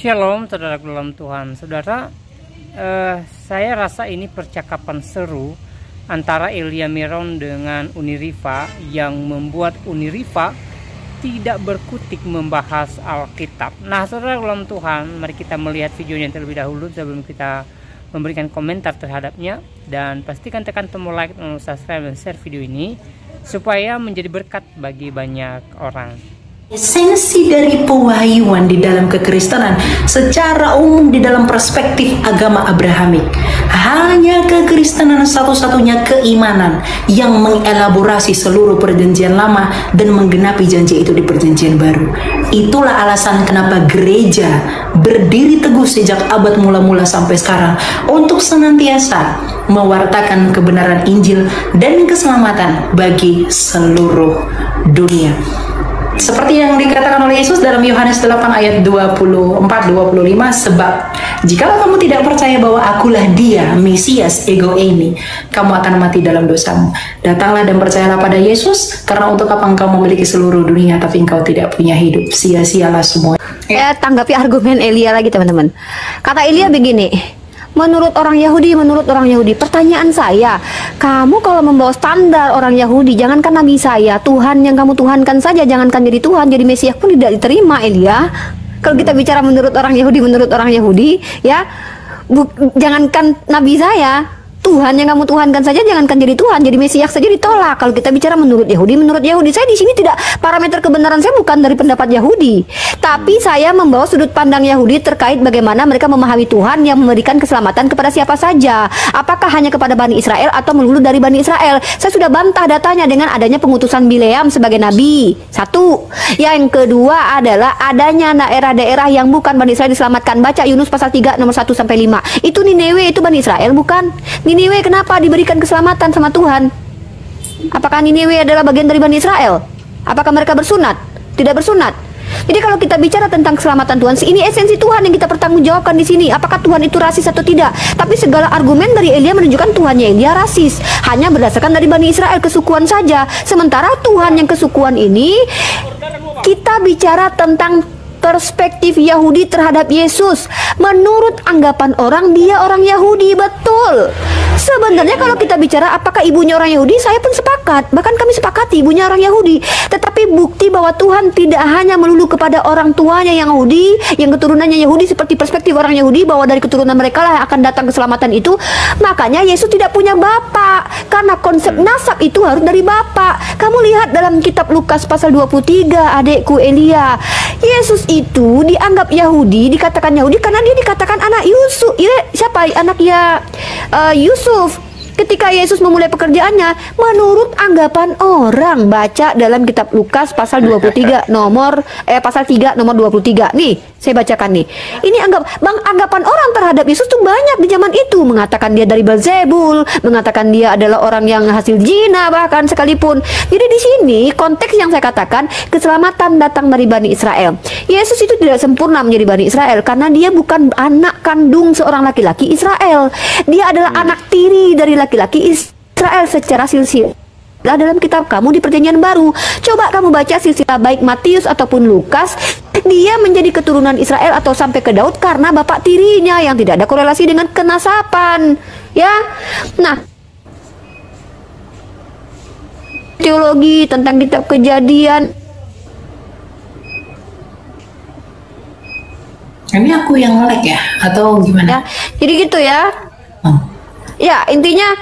Shalom saudara dalam Tuhan. Saudara, saya rasa ini percakapan seru antara Elia Meron dengan Uniriva yang membuat Uniriva tidak berkutik membahas Alkitab. Nah saudara dalam Tuhan, mari kita melihat videonya terlebih dahulu sebelum kita memberikan komentar terhadapnya. Dan pastikan tekan tombol like, tombol subscribe, dan share video ini supaya menjadi berkat bagi banyak orang. Esensi dari pewahyuan di dalam kekristenan secara umum di dalam perspektif agama Abrahamik, hanya kekristenan satu-satunya keimanan yang mengelaborasi seluruh perjanjian lama dan menggenapi janji itu di perjanjian baru. Itulah alasan kenapa gereja berdiri teguh sejak abad mula-mula sampai sekarang untuk senantiasa mewartakan kebenaran Injil dan keselamatan bagi seluruh dunia. Seperti yang dikatakan oleh Yesus dalam Yohanes 8 ayat 24-25, sebab jikalau kamu tidak percaya bahwa akulah dia, Mesias ego eimi, kamu akan mati dalam dosamu. Datanglah dan percayalah pada Yesus, karena untuk apa engkau memiliki seluruh dunia tapi engkau tidak punya hidup, sia-sialah semua. Tanggapi argumen Elia lagi teman-teman. Kata Elia begini, menurut orang Yahudi, pertanyaan saya, kamu kalau membawa standar orang Yahudi, jangankan nabi saya, Tuhan yang kamu tuhankan saja, jangankan jadi Tuhan, jadi Mesias pun tidak diterima Elia. Kalau kita bicara menurut orang Yahudi, ya, jangankan nabi saya, Tuhan yang kamu tuhankan saja, jangankan jadi Tuhan, jadi Mesias saja ditolak. Kalau kita bicara menurut Yahudi, saya di sini tidak, parameter kebenaran saya bukan dari pendapat Yahudi, tapi saya membawa sudut pandang Yahudi terkait bagaimana mereka memahami Tuhan yang memberikan keselamatan kepada siapa saja. Apakah hanya kepada Bani Israel atau melulu dari Bani Israel? Saya sudah bantah datanya dengan adanya pengutusan Bileam sebagai nabi. Satu. Yang kedua adalah adanya daerah-daerah yang bukan Bani Israel diselamatkan. Baca Yunus pasal 3 nomor 1 sampai 5. Itu Niniwe, itu Bani Israel bukan? Niniwe kenapa diberikan keselamatan sama Tuhan? Apakah Niniwe adalah bagian dari Bani Israel? Apakah mereka bersunat? Tidak bersunat. Jadi kalau kita bicara tentang keselamatan Tuhan, ini esensi Tuhan yang kita pertanggungjawabkan di sini. Apakah Tuhan itu rasis atau tidak? Tapi segala argumen dari Elia menunjukkan Tuhannya Elia rasis, hanya berdasarkan dari Bani Israel, kesukuan saja. Sementara Tuhan yang kesukuan ini, kita bicara tentang perspektif Yahudi terhadap Yesus. Menurut anggapan orang, dia orang Yahudi, betul. Sebenarnya kalau kita bicara apakah ibunya orang Yahudi, saya pun sepakat. Bahkan kami sepakati ibunya orang Yahudi. Tetapi bukti bahwa Tuhan tidak hanya melulu kepada orang tuanya yang Yahudi, yang keturunannya Yahudi, seperti perspektif orang Yahudi bahwa dari keturunan mereka lah akan datang keselamatan itu. Makanya Yesus tidak punya bapak, karena konsep nasab itu harus dari bapak. Kamu lihat dalam kitab Lukas pasal 23, adekku Elia, Yesus itu dianggap Yahudi, dikatakan Yahudi karena dia dikatakan anak Yusuf. Siapa anaknya Yusuf? Ketika Yesus memulai pekerjaannya, menurut anggapan orang, baca dalam kitab Lukas pasal 23 pasal 3 nomor 23. Nih, saya bacakan nih. Ini anggapan orang terhadap Yesus tuh banyak di zaman itu, mengatakan dia dari Beelzebul, mengatakan dia adalah orang yang hasil zina bahkan sekalipun. Jadi di sini konteks yang saya katakan, keselamatan datang dari Bani Israel. Yesus itu tidak sempurna menjadi Bani Israel karena dia bukan anak kandung seorang laki-laki Israel. Dia adalah anak tiri dari laki-laki Israel secara silsilah dalam kitab kamu di perjanjian baru. Coba kamu baca silsilah baik Matius ataupun Lukas, dia menjadi keturunan Israel atau sampai ke Daud karena bapak tirinya yang tidak ada korelasi dengan kenasapan, ya. Nah, teologi tentang kitab Kejadian, ini aku yang nge-lag ya atau gimana? ya, jadi gitu ya. Ya, intinya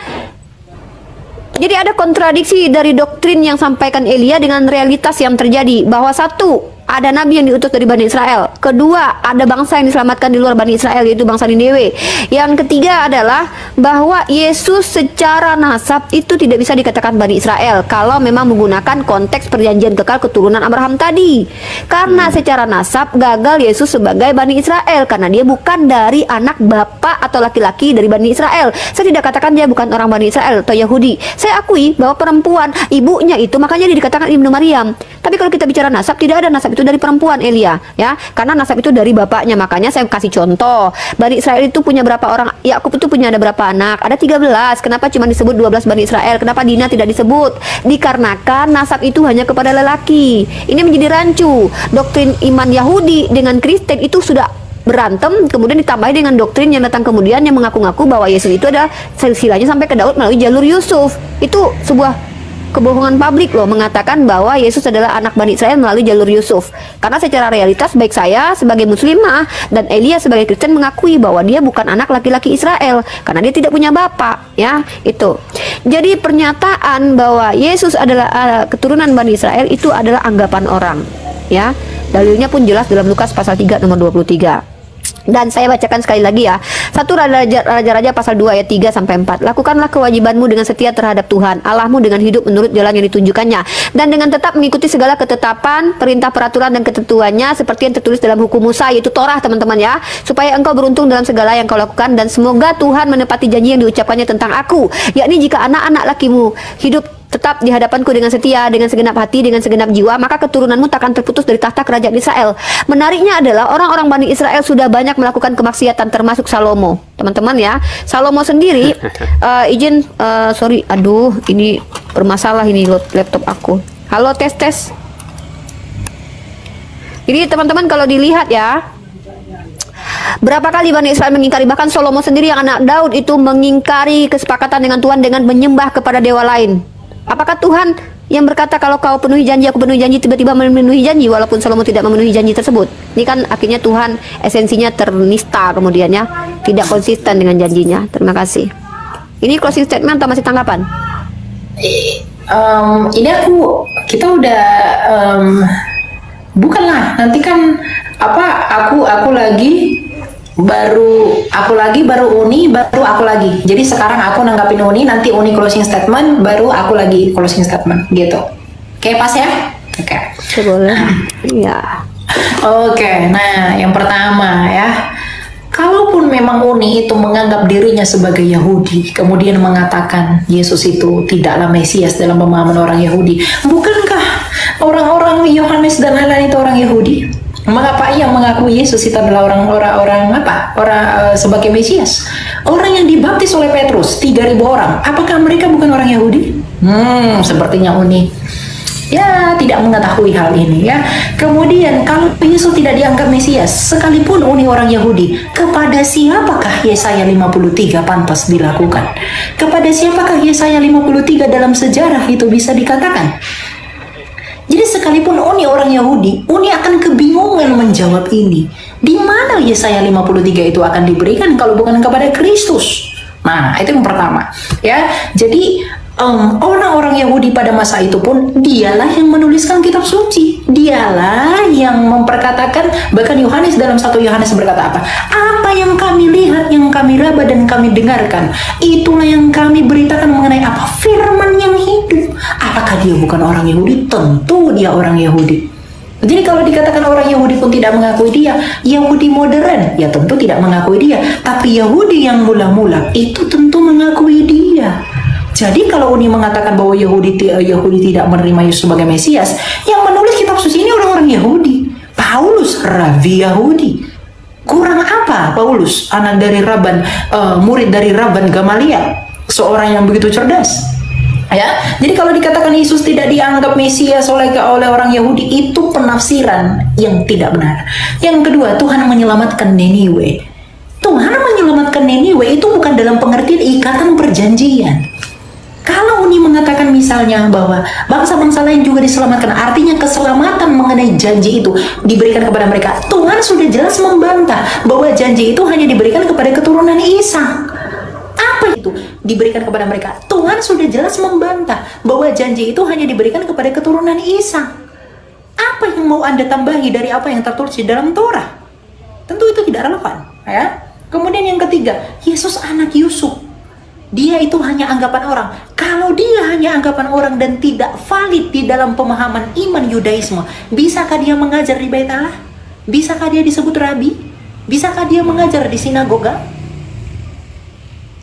jadi ada kontradiksi dari doktrin yang sampaikan Elia dengan realitas yang terjadi, bahwa satu, ada nabi yang diutus dari Bani Israel. Kedua, ada bangsa yang diselamatkan di luar Bani Israel, yaitu bangsa Niniwe. Yang ketiga adalah bahwa Yesus secara nasab itu tidak bisa dikatakan Bani Israel kalau memang menggunakan konteks perjanjian kekal keturunan Abraham tadi. Karena secara nasab gagal Yesus sebagai Bani Israel karena dia bukan dari anak bapak atau laki-laki dari Bani Israel. Saya tidak katakan dia bukan orang Bani Israel atau Yahudi. Saya akui bahwa perempuan ibunya itu, makanya dia dikatakan Ibnu Maryam. Tapi kalau kita bicara nasab, tidak ada nasab itu dari perempuan Elia, ya, karena nasab itu dari bapaknya. Makanya saya kasih contoh, Bani Israel itu punya berapa orang? Yakub itu punya ada berapa anak? Ada 13. Kenapa cuma disebut 12 Bani Israel? Kenapa Dina tidak disebut? Dikarenakan nasab itu hanya kepada lelaki. Ini menjadi rancu. Doktrin iman Yahudi dengan Kristen itu sudah berantem, kemudian ditambahi dengan doktrin yang datang kemudian yang mengaku-ngaku bahwa Yesus itu adalah silsilahnya sampai ke Daud melalui jalur Yusuf. Itu sebuah kebohongan publik loh, mengatakan bahwa Yesus adalah anak Bani Israel melalui jalur Yusuf. Karena secara realitas baik saya sebagai muslimah dan Elia sebagai Kristen mengakui bahwa dia bukan anak laki-laki Israel karena dia tidak punya bapak, ya, itu. Jadi pernyataan bahwa Yesus adalah keturunan Bani Israel itu adalah anggapan orang, ya. Dalilnya pun jelas dalam Lukas pasal 3 nomor 23. Dan saya bacakan sekali lagi ya. 1 Raja-Raja pasal 2 ayat 3 sampai 4. Lakukanlah kewajibanmu dengan setia terhadap Tuhan Allahmu dengan hidup menurut jalan yang ditunjukkannya dan dengan tetap mengikuti segala ketetapan, perintah, peraturan dan ketentuannya seperti yang tertulis dalam hukum Musa, yaitu Torah, teman-teman ya, supaya engkau beruntung dalam segala yang kau lakukan dan semoga Tuhan menepati janji yang diucapkannya tentang aku, yakni jika anak-anak lakimu hidup tetap di hadapanku dengan setia, dengan segenap hati, dengan segenap jiwa, maka keturunanmu takkan terputus dari tahta kerajaan Israel. Menariknya adalah orang-orang Bani Israel sudah banyak melakukan kemaksiatan, termasuk Salomo, teman-teman ya. Salomo sendiri, sorry, aduh, ini bermasalah ini laptop aku. Halo, tes. Jadi teman-teman kalau dilihat ya, berapa kali Bani Israel mengingkari, bahkan Salomo sendiri yang anak Daud itu mengingkari kesepakatan dengan Tuhan dengan menyembah kepada dewa lain. Apakah Tuhan yang berkata kalau kau penuhi janji, aku penuhi janji, tiba-tiba memenuhi janji walaupun Salomo tidak memenuhi janji tersebut? Ini kan akhirnya Tuhan esensinya ternista kemudian ya, tidak konsisten dengan janjinya. Terima kasih. Ini closing statement atau masih tanggapan? Ini kita udah bukanlah nanti kan aku lagi baru Uni, baru aku lagi. Jadi sekarang aku nanggapin Uni, nanti Uni closing statement, baru aku lagi closing statement gitu. Oke, pas ya? Oke. Boleh. Iya. Oke, nah yang pertama ya, kalaupun memang Uni itu menganggap dirinya sebagai Yahudi, kemudian mengatakan Yesus itu tidaklah Mesias dalam pemahaman orang Yahudi, bukankah orang-orang Yohanes dan lain-lain itu orang Yahudi? Mengapa ia mengaku Yesus itu adalah orang sebagai Mesias? Orang yang dibaptis oleh Petrus 3.000 orang, apakah mereka bukan orang Yahudi? Sepertinya Uni ya tidak mengetahui hal ini ya. Kemudian kalau Yesus tidak dianggap Mesias, sekalipun Uni orang Yahudi, kepada siapakah Yesaya 53 pantas dilakukan? Kepada siapakah Yesaya 53 dalam sejarah itu bisa dikatakan? Jadi sekalipun Uni orang Yahudi, Uni akan kebingungan menjawab ini. Di mana Yesaya 53 itu akan diberikan kalau bukan kepada Kristus? Nah, itu yang pertama. Ya, jadi orang-orang Yahudi pada masa itu pun dialah yang menuliskan kitab suci. Dialah yang memperkatakan, bahkan Yohanes dalam 1 Yohanes berkata apa? Apa yang kami lihat, yang kami raba dan kami dengarkan, itulah yang kami beritakan mengenai apa? Firman yang hidup. Apakah dia bukan orang Yahudi? Tentu dia orang Yahudi. Jadi kalau dikatakan orang Yahudi pun tidak mengakui dia, Yahudi modern, ya tentu tidak mengakui dia. Tapi Yahudi yang mula-mula itu tentu mengakui dia. Jadi kalau Uni mengatakan bahwa Yahudi tidak menerima Yesus sebagai Mesias, yang menulis kitab suci ini orang-orang Yahudi. Paulus, rabi Yahudi. Kurang apa Paulus, anak dari murid dari Rabban Gamaliel, seorang yang begitu cerdas. Ya, jadi kalau dikatakan Yesus tidak dianggap Mesias oleh orang Yahudi, itu penafsiran yang tidak benar. Yang kedua, Tuhan menyelamatkan Niniwe. Tuhan menyelamatkan Niniwe itu bukan dalam pengertian ikatan perjanjian. Kalau Uni mengatakan misalnya bahwa bangsa-bangsa lain juga diselamatkan, artinya keselamatan mengenai janji itu diberikan kepada mereka. Tuhan sudah jelas membantah bahwa janji itu hanya diberikan kepada keturunan Ishak. Apa itu diberikan kepada mereka? Tuhan sudah jelas membantah bahwa janji itu hanya diberikan kepada keturunan Ishak. Apa yang mau Anda tambahi dari apa yang tertulis di dalam Torah? Tentu itu tidak relevan, ya. Kemudian yang ketiga, Yesus anak Yusuf. Dia itu hanya anggapan orang. Kalau dia hanya anggapan orang dan tidak valid di dalam pemahaman iman Yudaisme, bisakah dia mengajar di Bait Allah? Bisakah dia disebut rabi? Bisakah dia mengajar di sinagoga?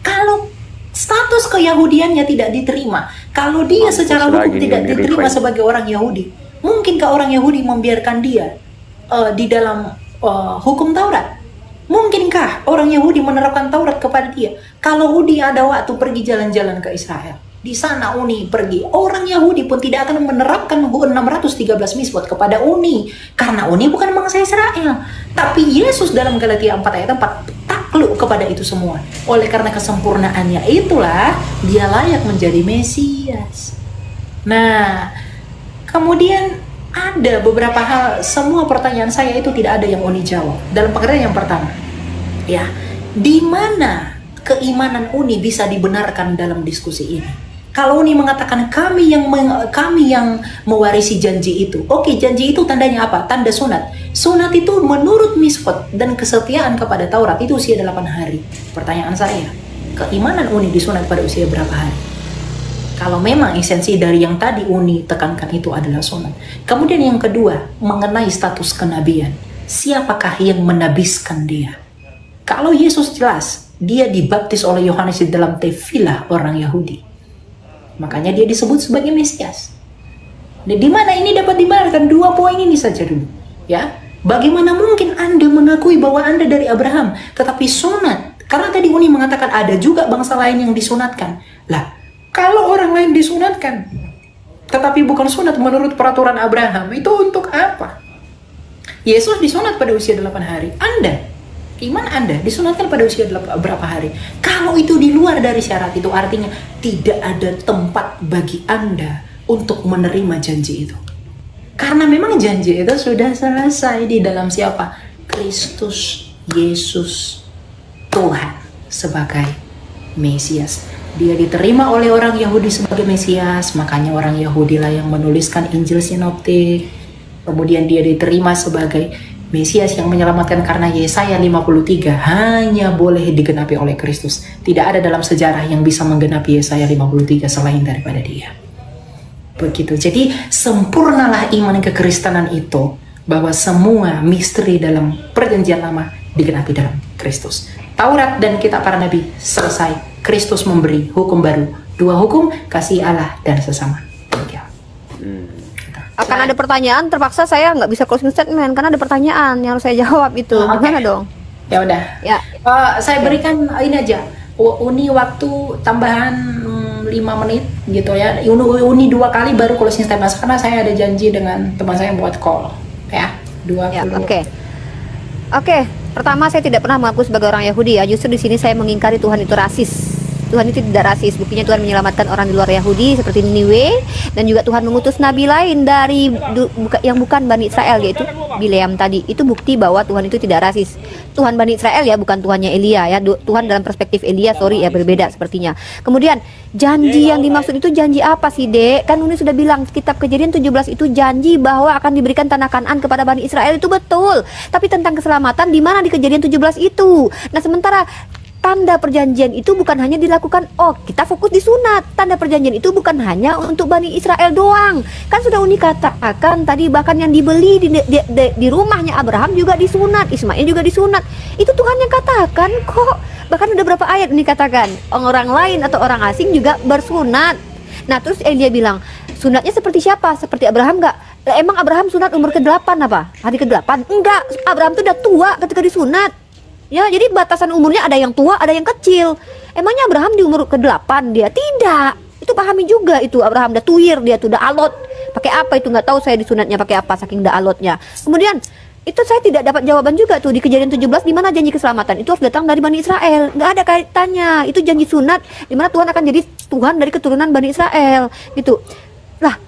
Kalau status keyahudiannya tidak diterima, kalau dia secara hukum tidak diterima sebagai orang Yahudi, mungkinkah orang Yahudi membiarkan dia di dalam hukum Taurat? Mungkinkah orang Yahudi menerapkan Taurat kepada dia? Kalau dia ada waktu pergi jalan-jalan ke Israel, Di sana Uni pergi. Orang Yahudi pun tidak akan menerapkan 613 misbot kepada Uni. Karena Uni bukan bangsa Israel. Tapi Yesus dalam Galatia 4 ayat 4 takluk kepada itu semua. Oleh karena kesempurnaannya itulah dia layak menjadi Mesias. Nah, kemudian ada beberapa hal, semua pertanyaan saya itu tidak ada yang Uni jawab. Dalam pengertian yang pertama, ya, di mana keimanan Uni bisa dibenarkan dalam diskusi ini? Kalau Uni mengatakan kami yang mewarisi janji itu, oke, janji itu tandanya apa? Tanda sunat. Sunat itu menurut Misfot dan kesetiaan kepada Taurat itu usia 8 hari. Pertanyaan saya, keimanan Uni disunat pada usia berapa hari? Kalau memang esensi dari yang tadi Uni tekankan itu adalah sunat. Kemudian yang kedua, mengenai status kenabian. Siapakah yang menabiskan dia? Kalau Yesus jelas, dia dibaptis oleh Yohanes di dalam tevilah orang Yahudi. Makanya dia disebut sebagai Mesias. Di mana ini dapat dibenarkan? 2 poin ini saja dulu. Ya, bagaimana mungkin Anda mengakui bahwa Anda dari Abraham, tetapi sunat? Karena tadi Uni mengatakan ada juga bangsa lain yang disunatkan. Lah, kalau orang lain disunatkan, tetapi bukan sunat menurut peraturan Abraham, itu untuk apa? Yesus disunat pada usia 8 hari. Iman Anda disunatkan pada usia berapa hari? Kalau itu di luar dari syarat itu, artinya tidak ada tempat bagi Anda untuk menerima janji itu. Karena memang janji itu sudah selesai di dalam siapa? Kristus Yesus Tuhan sebagai Mesias. Dia diterima oleh orang Yahudi sebagai Mesias, makanya orang Yahudi lah yang menuliskan Injil Sinoptik. Kemudian dia diterima sebagai Mesias yang menyelamatkan karena Yesaya 53 hanya boleh digenapi oleh Kristus. Tidak ada dalam sejarah yang bisa menggenapi Yesaya 53 selain daripada dia. Begitu. Jadi sempurnalah iman kekristenan itu, bahwa semua misteri dalam perjanjian lama digenapi dalam Kristus. Taurat dan kitab para nabi selesai. Kristus memberi hukum baru. 2 hukum, kasih Allah dan sesama. Akan ada pertanyaan, terpaksa saya nggak bisa closing statement karena ada pertanyaan yang harus saya jawab itu. Gimana dong? Ya udah. Ya. Saya berikan ini aja. Uni waktu tambahan 5 menit gitu ya. Uni 2 kali baru closing statement karena saya ada janji dengan teman saya buat call. Ya, 20. Ya, Oke. Pertama, saya tidak pernah mengaku sebagai orang Yahudi ya. Justru di sini saya mengingkari Tuhan itu rasis. Tuhan itu tidak rasis. Buktinya Tuhan menyelamatkan orang di luar Yahudi seperti Niniwe, dan juga Tuhan mengutus nabi lain dari yang bukan Bani Israel, yaitu Bileam tadi. Itu bukti bahwa Tuhan itu tidak rasis. Tuhan Bani Israel ya, bukan Tuhannya Elia ya. Tuhan dalam perspektif Elia, ya berbeda sepertinya. Kemudian janji yang dimaksud itu janji apa sih, Dek? Kan Uni sudah bilang kitab Kejadian 17 itu janji bahwa akan diberikan tanah Kanaan kepada Bani Israel, itu betul. Tapi tentang keselamatan di mana di Kejadian 17 itu? Nah, sementara tanda perjanjian itu bukan hanya dilakukan, kita fokus di sunat. Tanda perjanjian itu bukan hanya untuk Bani Israel doang. Kan sudah Uni katakan tadi, bahkan yang dibeli di rumahnya Abraham juga disunat, Ismail juga disunat. Itu Tuhan yang katakan kok. Bahkan udah berapa ayat Uni katakan orang lain atau orang asing juga bersunat. Nah, terus Elia bilang, sunatnya seperti siapa? Seperti Abraham enggak? Emang Abraham sunat umur ke-8 apa? Hari ke-8? Enggak, Abraham tuh udah tua ketika disunat. Ya, jadi batasan umurnya ada yang tua, ada yang kecil. Emangnya Abraham di umur ke-8 dia? Tidak. Itu pahami juga itu, Abraham udah tuir, dia tuh udah alot. Pakai apa itu? Nggak tahu saya disunatnya pakai apa, saking udah alotnya. Kemudian itu saya tidak dapat jawaban juga tuh di Kejadian 17 di mana janji keselamatan itu harus datang dari Bani Israel. Nggak ada kaitannya. Itu janji sunat di mana Tuhan akan jadi Tuhan dari keturunan Bani Israel gitu. Lah,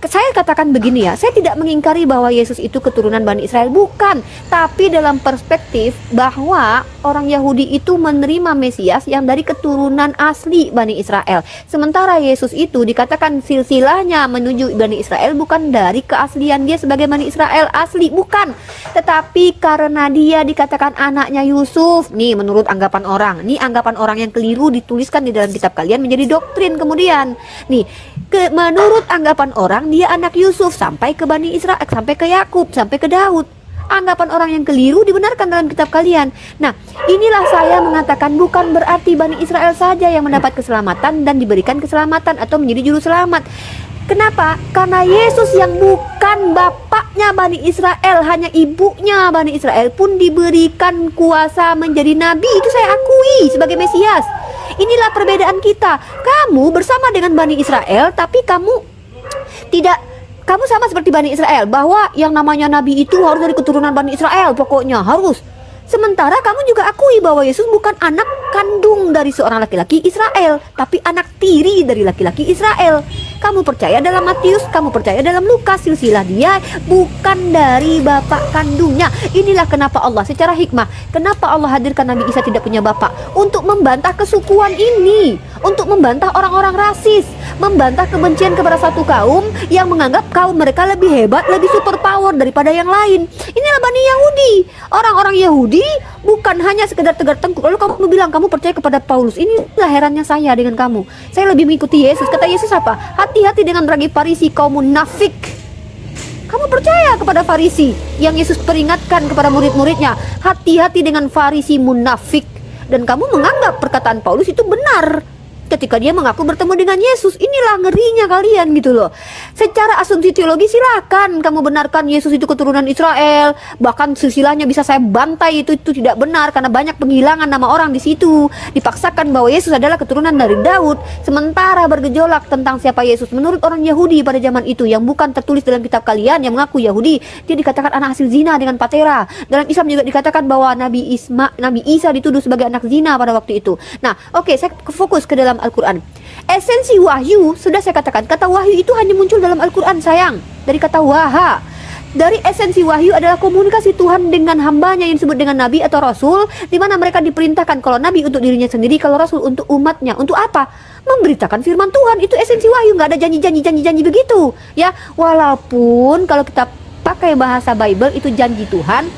saya katakan begini ya, saya tidak mengingkari bahwa Yesus itu keturunan Bani Israel, bukan. Tapi dalam perspektif bahwa orang Yahudi itu menerima Mesias yang dari keturunan asli Bani Israel. Sementara Yesus itu dikatakan silsilahnya menuju Bani Israel bukan dari keaslian dia sebagai Bani Israel asli, bukan. Tetapi karena dia dikatakan anaknya Yusuf, nih menurut anggapan orang, nih anggapan orang yang keliru dituliskan di dalam kitab kalian menjadi doktrin kemudian. Nih, menurut anggapan orang dia anak Yusuf sampai ke Bani Israel, sampai ke Yakub, sampai ke Daud. Anggapan orang yang keliru dibenarkan dalam kitab kalian. Nah, inilah saya mengatakan bukan berarti Bani Israel saja yang mendapat keselamatan dan diberikan keselamatan atau menjadi juru selamat. Kenapa? Karena Yesus yang bukan bapaknya Bani Israel, hanya ibunya Bani Israel pun diberikan kuasa menjadi nabi. Itu saya akui sebagai Mesias. Inilah perbedaan kita. Kamu bersama dengan Bani Israel, tapi kamu tidak, kamu sama seperti Bani Israel, bahwa yang namanya Nabi itu harus dari keturunan Bani Israel, pokoknya harus. Sementara kamu juga akui bahwa Yesus bukan anak kandung dari seorang laki-laki Israel, tapi anak tiri dari laki-laki Israel. Kamu percaya dalam Matius, kamu percaya dalam Lukas, silsilah dia bukan dari bapak kandungnya. Inilah kenapa Allah secara hikmah, kenapa Allah hadirkan Nabi Isa tidak punya bapak, untuk membantah kesukuan ini, untuk membantah orang-orang rasis, membantah kebencian kepada satu kaum yang menganggap kaum mereka lebih hebat, lebih superpower daripada yang lain. Inilah Bani Yahudi. Orang-orang Yahudi bukan hanya sekedar tegar tengkuk lalu kamu bilang kamu percaya kepada Paulus. Inilah herannya saya dengan kamu. Saya lebih mengikuti Yesus. Kata Yesus apa? Hati-hati dengan ragi Farisi, kaum munafik. Kamu percaya kepada Farisi yang Yesus peringatkan kepada murid-muridnya, hati-hati dengan Farisi munafik. Dan kamu menganggap perkataan Paulus itu benar ketika dia mengaku bertemu dengan Yesus. Inilah ngerinya kalian gitu loh. Secara asumsi teologi silakan kamu benarkan Yesus itu keturunan Israel, bahkan silsilahnya bisa saya bantai, itu tidak benar karena banyak penghilangan nama orang di situ. Dipaksakan bahwa Yesus adalah keturunan dari Daud, sementara bergejolak tentang siapa Yesus menurut orang Yahudi pada zaman itu yang bukan tertulis dalam kitab kalian yang mengaku Yahudi. Dia dikatakan anak hasil zina dengan patera. Dalam Islam juga dikatakan bahwa Nabi Isa dituduh sebagai anak zina pada waktu itu. Nah, oke, saya fokus ke dalam Al-Quran. Esensi wahyu, sudah saya katakan, kata wahyu itu hanya muncul dalam Al-Quran, sayang. Dari kata waha. Dari esensi wahyu adalah komunikasi Tuhan dengan hambanya yang disebut dengan nabi atau rasul, di mana mereka diperintahkan, kalau nabi untuk dirinya sendiri, kalau rasul untuk umatnya. Untuk apa? Memberitakan firman Tuhan. Itu esensi wahyu, nggak ada janji-janji begitu ya. Walaupun kalau kita pakai bahasa Bible itu janji Tuhan,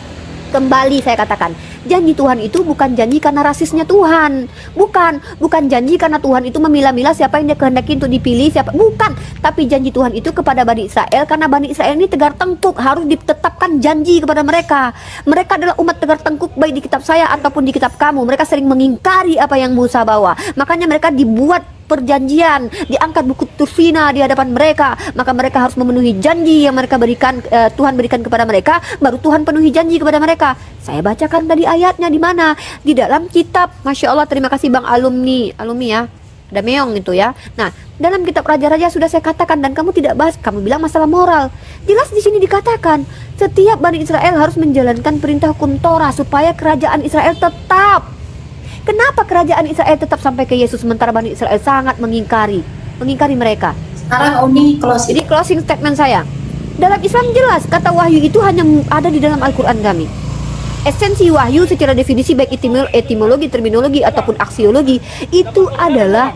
kembali saya katakan, janji Tuhan itu bukan janji karena rasisnya Tuhan. Bukan janji karena Tuhan itu memilah-milah siapa yang dia kehendaki untuk dipilih, siapa, bukan. Tapi janji Tuhan itu kepada Bani Israel, karena Bani Israel ini tegar tengkuk, harus ditetapkan janji kepada mereka. Mereka adalah umat tegar tengkuk, baik di kitab saya ataupun di kitab kamu. Mereka sering mengingkari apa yang Musa bawa. Makanya mereka dibuat perjanjian, diangkat buku Tursina di hadapan mereka, maka mereka harus memenuhi janji yang mereka berikan, Tuhan berikan kepada mereka, baru Tuhan penuhi janji kepada mereka. Saya bacakan tadi ayatnya di mana? Di dalam kitab, Masya Allah, terima kasih Bang alumni ya, ada meong itu ya. Nah, dalam kitab Raja-Raja sudah saya katakan dan kamu tidak bahas, kamu bilang masalah moral. Jelas di sini dikatakan, setiap Bani Israel harus menjalankan perintah hukum Torah supaya kerajaan Israel tetap. Kenapa kerajaan Israel tetap sampai ke Yesus sementara Bani Israel sangat mengingkari mereka? Sekarang Umi closing. Jadi closing statement saya. Dalam Islam jelas kata wahyu itu hanya ada di dalam Al-Quran kami. Esensi wahyu secara definisi baik etimologi, terminologi ataupun aksiologi itu adalah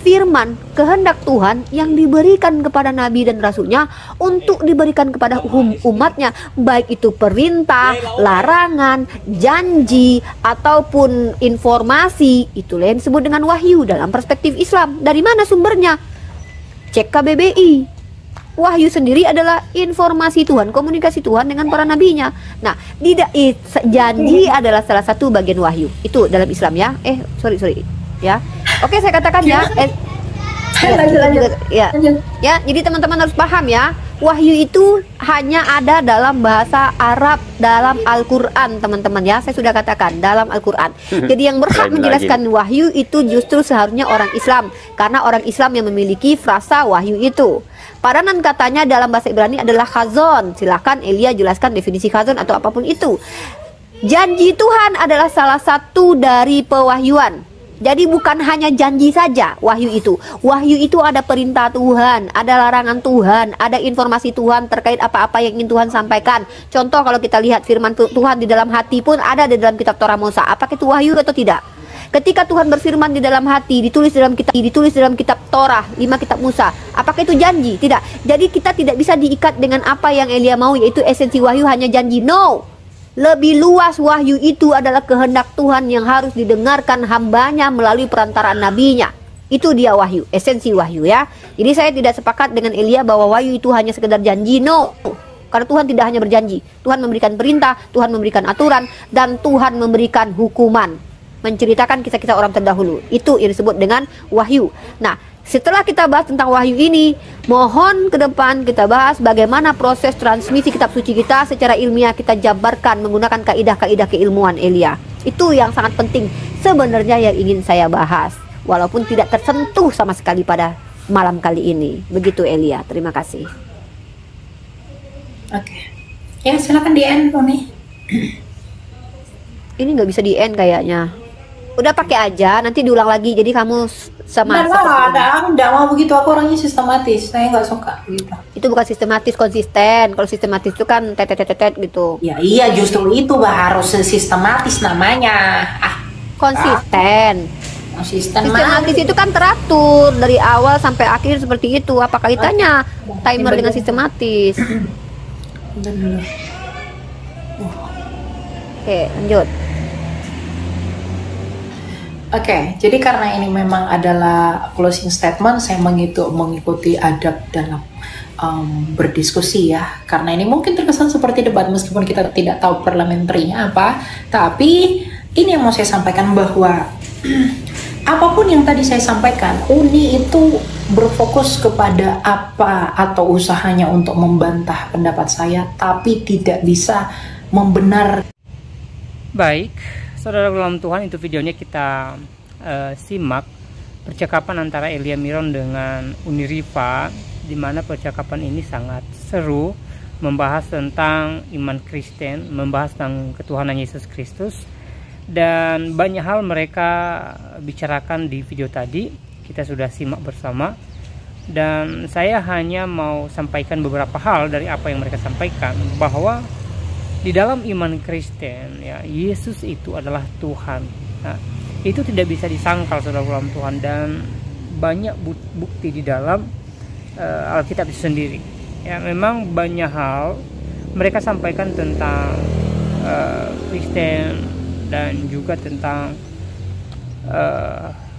firman kehendak Tuhan yang diberikan kepada Nabi dan Rasulnya untuk diberikan kepada umatnya, baik itu perintah, larangan, janji ataupun informasi. Itulah yang disebut dengan wahyu dalam perspektif Islam. Dari mana sumbernya? Cek KBBI. Wahyu sendiri adalah informasi Tuhan, komunikasi Tuhan dengan para nabinya. Nah, janji adalah salah satu bagian wahyu. Itu dalam Islam ya. Sorry ya. Oke, saya katakan ya. Ya, jadi teman-teman harus paham ya. Wahyu itu hanya ada dalam bahasa Arab dalam Al-Quran, teman-teman ya. Saya sudah katakan dalam Al-Quran. Jadi yang berhak menjelaskan wahyu itu justru seharusnya orang Islam, karena orang Islam yang memiliki frasa wahyu itu. Padanan katanya dalam bahasa Ibrani adalah khazon. Silakan Elia jelaskan definisi khazon atau apapun itu. Janji Tuhan adalah salah satu dari pewahyuan. Jadi bukan hanya janji saja wahyu itu. Wahyu itu ada perintah Tuhan, ada larangan Tuhan, ada informasi Tuhan terkait apa-apa yang ingin Tuhan sampaikan. Contoh kalau kita lihat firman Tuhan di dalam hati pun ada di dalam kitab Torah Musa. Apakah itu wahyu atau tidak? Ketika Tuhan berfirman di dalam hati, ditulis dalam kitab Torah, 5 kitab Musa. Apakah itu janji? Tidak. Jadi kita tidak bisa diikat dengan apa yang Elia mau, yaitu esensi wahyu hanya janji. No. Lebih luas wahyu itu adalah kehendak Tuhan yang harus didengarkan hambanya melalui perantaraan nabinya. Itu dia wahyu, esensi wahyu ya. Jadi saya tidak sepakat dengan Elia bahwa wahyu itu hanya sekedar janji. No. Karena Tuhan tidak hanya berjanji. Tuhan memberikan perintah, Tuhan memberikan aturan, dan Tuhan memberikan hukuman. Menceritakan kisah-kisah orang terdahulu. Itu yang disebut dengan wahyu. Nah, setelah kita bahas tentang wahyu ini, mohon ke depan kita bahas bagaimana proses transmisi kitab suci kita secara ilmiah kita jabarkan menggunakan kaidah-kaidah keilmuan Elia. Itu yang sangat penting sebenarnya yang ingin saya bahas. walaupun tidak tersentuh sama sekali pada malam kali ini. Begitu Elia, terima kasih. Oke. Ya, silakan di end, Tony. Ini nggak bisa di end kayaknya. Udah pakai aja, nanti diulang lagi. Jadi kamu sama Enggak lah, aku enggak mau begitu. Aku orangnya sistematis. Saya nggak suka gitu. itu bukan sistematis, konsisten. Kalau sistematis itu kan tetet gitu. Ya iya, justru itu harus sistematis namanya. Konsisten. Sistematis itu kan teratur dari awal sampai akhir seperti itu. Apa kaitannya timer dengan sistematis? Oke, lanjut. Oke, jadi karena ini memang adalah closing statement, saya mengikuti adab dalam berdiskusi ya. Karena ini mungkin terkesan seperti debat meskipun kita tidak tahu parliamenterinya apa. Tapi ini yang mau saya sampaikan bahwa apapun yang tadi saya sampaikan, Uni itu berfokus kepada apa atau usahanya untuk membantah pendapat saya, tapi tidak bisa membenar. Baik, saudara dalam Tuhan, itu videonya kita simak percakapan antara Elia Miron dengan Uni Rifa, di mana percakapan ini sangat seru, membahas tentang iman Kristen, membahas tentang ketuhanan Yesus Kristus, dan banyak hal mereka bicarakan di video tadi. Kita sudah simak bersama, dan saya hanya mau sampaikan beberapa hal dari apa yang mereka sampaikan, bahwa di dalam iman Kristen ya, Yesus itu adalah Tuhan. Nah, itu tidak bisa disangkal, saudara dalam Tuhan, dan banyak bukti di dalam Alkitab itu sendiri. Ya, memang banyak hal mereka sampaikan tentang Kristen dan juga tentang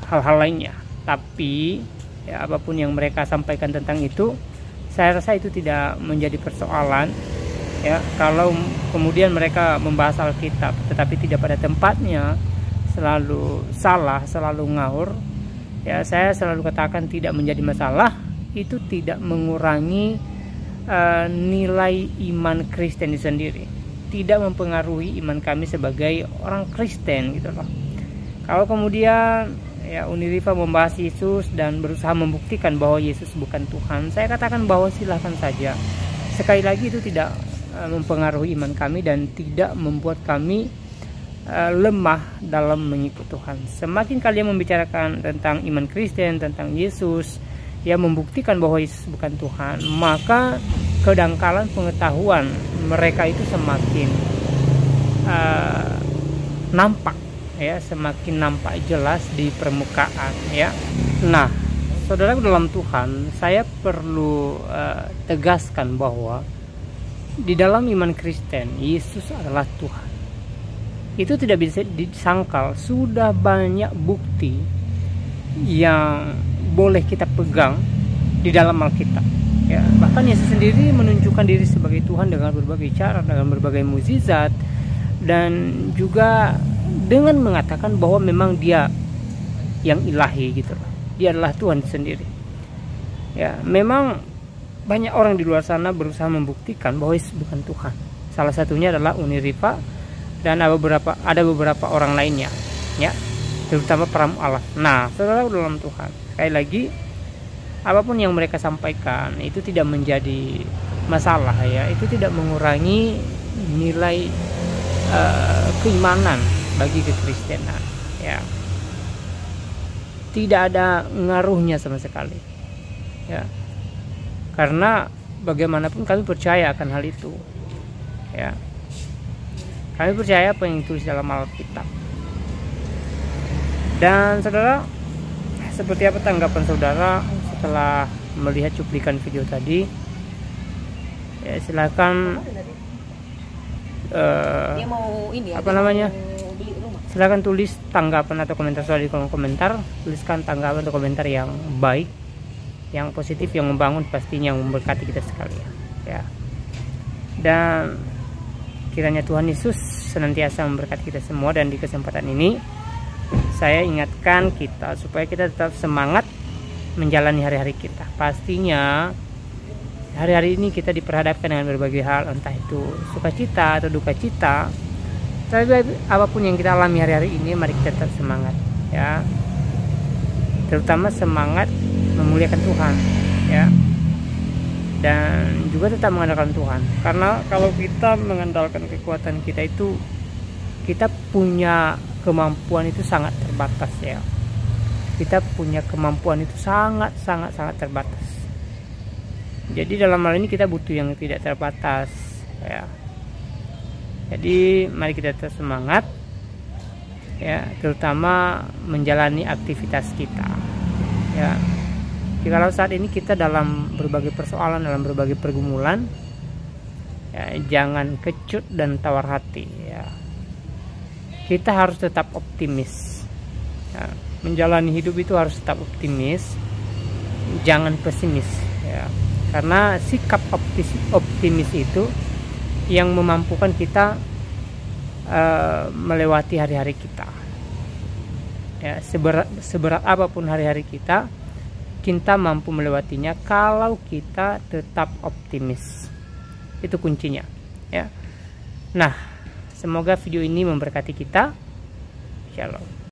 hal-hal lainnya. Tapi ya, apapun yang mereka sampaikan tentang itu, saya rasa itu tidak menjadi persoalan. Ya, kalau kemudian mereka membahas Alkitab tetapi tidak pada tempatnya, selalu salah, selalu ngawur, ya saya selalu katakan tidak menjadi masalah. Itu tidak mengurangi nilai iman Kristen itu sendiri, tidak mempengaruhi iman kami sebagai orang Kristen gitu loh. Kalau kemudian ya Uni Rifa membahas Yesus dan berusaha membuktikan bahwa Yesus bukan Tuhan, saya katakan bahwa silahkan saja. Sekali lagi, itu tidak mempengaruhi iman kami dan tidak membuat kami lemah dalam mengikut Tuhan. Semakin kalian membicarakan tentang iman Kristen, tentang Yesus, ya membuktikan bahwa Yesus bukan Tuhan, maka kedangkalan pengetahuan mereka itu semakin nampak, ya, semakin nampak jelas di permukaan, ya. Nah, saudara dalam Tuhan, saya perlu tegaskan bahwa di dalam iman Kristen, Yesus adalah Tuhan. Itu tidak bisa disangkal. Sudah banyak bukti yang boleh kita pegang di dalam Alkitab. Ya, bahkan Yesus sendiri menunjukkan diri sebagai Tuhan dengan berbagai cara, dengan berbagai mukjizat, dan juga dengan mengatakan bahwa memang Dia yang ilahi gitu loh. Dia adalah Tuhan sendiri. Ya, memang banyak orang di luar sana berusaha membuktikan bahwa Yesus bukan Tuhan. Salah satunya adalah Uni Rifa dan ada beberapa orang lainnya, ya, terutama para mu'alaf. Nah, saudara dalam Tuhan, sekali lagi, apapun yang mereka sampaikan itu tidak menjadi masalah, ya. Itu tidak mengurangi nilai keimanan bagi kekristenan, ya. Tidak ada ngaruhnya sama sekali, ya. Karena bagaimanapun kami percaya akan hal itu, ya. Kami percaya apa yang ditulis dalam Alkitab. Dan saudara, seperti apa tanggapan saudara setelah melihat cuplikan video tadi? Ya, silakan silakan tulis tanggapan atau komentar saudara di kolom komentar. Tuliskan tanggapan atau komentar yang baik, yang positif, yang membangun, pastinya yang memberkati kita sekalian, ya. Dan kiranya Tuhan Yesus senantiasa memberkati kita semua. Dan di kesempatan ini saya ingatkan kita supaya kita tetap semangat menjalani hari-hari kita. Pastinya hari-hari ini kita diperhadapkan dengan berbagai hal, entah itu sukacita atau duka cita. Tapi apapun yang kita alami hari-hari ini, mari kita tetap semangat, ya. terutama semangat memuliakan Tuhan, ya, dan juga tetap mengandalkan Tuhan. Karena kalau kita mengandalkan kekuatan kita itu, kita punya kemampuan itu sangat terbatas, ya. Kita punya kemampuan itu sangat terbatas. Jadi dalam hal ini kita butuh yang tidak terbatas, ya. Jadi mari kita tetap semangat, ya, terutama menjalani aktivitas kita, ya. Jikalau saat ini kita dalam berbagai persoalan, dalam berbagai pergumulan, ya, jangan kecut dan tawar hati, ya. Kita harus tetap optimis, ya. Menjalani hidup itu harus tetap optimis, jangan pesimis, ya. Karena sikap optimis itu yang memampukan kita melewati hari-hari kita, ya. Seberat apapun hari-hari kita mampu melewatinya kalau kita tetap optimis. Itu kuncinya, ya. Nah, semoga video ini memberkati kita. Shalom.